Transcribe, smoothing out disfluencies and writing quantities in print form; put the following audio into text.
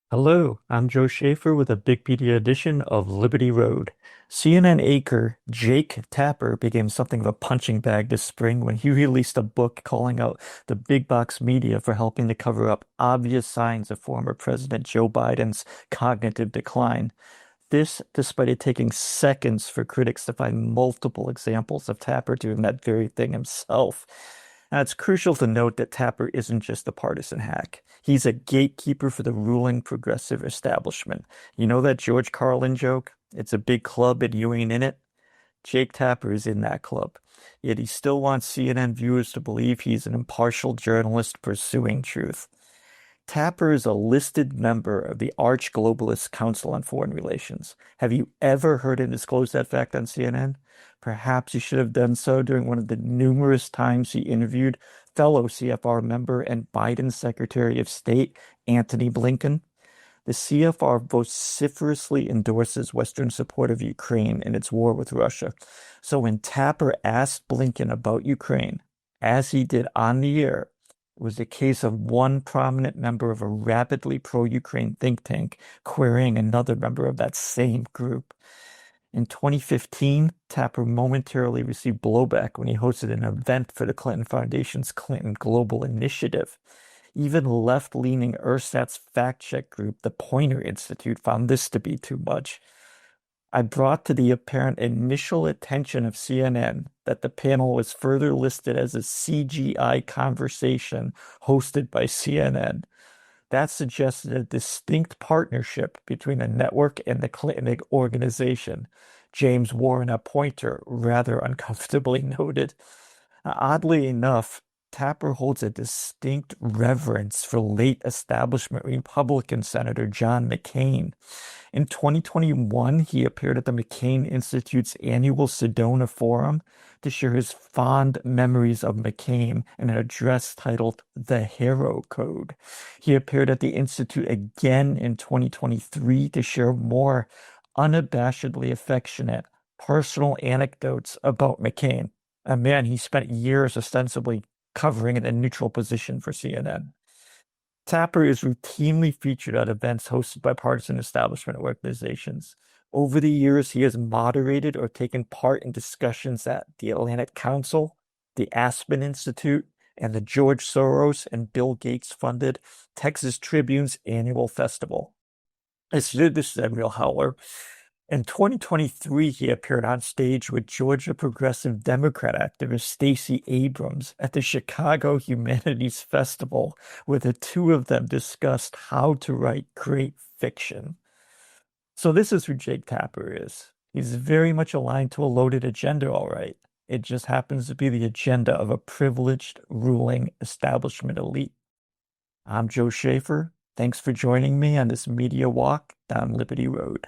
Hello, I'm Joe Schaefer with a Big Media edition of Liberty Road. CNN anchor Jake Tapper became something of a punching bag this spring when he released a book calling out the big box media for helping to cover up obvious signs of former President Joe Biden's cognitive decline. This, despite it taking seconds for critics to find multiple examples of Tapper doing that very thing himself. Now, it's crucial to note that Tapper isn't just a partisan hack. He's a gatekeeper for the ruling progressive establishment. You know that George Carlin joke? It's a big club and you ain't in it. Jake Tapper is in that club. Yet he still wants CNN viewers to believe he's an impartial journalist pursuing truth. Tapper is a listed member of the Arch Globalist Council on Foreign Relations. Have you ever heard him disclose that fact on CNN? Perhaps he should have done so during one of the numerous times he interviewed fellow CFR member and Biden Secretary of State Antony Blinken. The CFR vociferously endorses Western support of Ukraine in its war with Russia. So when Tapper asked Blinken about Ukraine, as he did on the air, it was a case of one prominent member of a rapidly pro-Ukraine think tank querying another member of that same group. In 2015, Tapper momentarily received blowback when he hosted an event for the Clinton Foundation's Clinton Global Initiative. Even left-leaning Ersatz fact-check group, the Poynter Institute, found this to be too much. I brought to the apparent initial attention of CNN that the panel was further listed as a CGI conversation hosted by CNN. That suggested a distinct partnership between the network and the Clinton organization. James Warren, a Poynter, rather uncomfortably noted. Oddly enough, Tapper holds a distinct reverence for late establishment Republican Senator John McCain. In 2021, he appeared at the McCain Institute's annual Sedona Forum to share his fond memories of McCain in an address titled The Hero Code. He appeared at the Institute again in 2023 to share more unabashedly affectionate personal anecdotes about McCain. A man he spent years ostensibly covering in a neutral position for CNN. Tapper is routinely featured at events hosted by partisan establishment organizations. Over the years, he has moderated or taken part in discussions at the Atlantic Council, the Aspen Institute, and the George Soros and Bill Gates funded Texas Tribune's annual festival. This is a real howler. In 2023, he appeared on stage with Georgia progressive Democrat activist Stacey Abrams at the Chicago Humanities Festival, where the two of them discussed how to write great fiction. So this is who Jake Tapper is. He's very much aligned to a loaded agenda, all right. It just happens to be the agenda of a privileged ruling establishment elite. I'm Joe Schaefer. Thanks for joining me on this media walk down Liberty Road.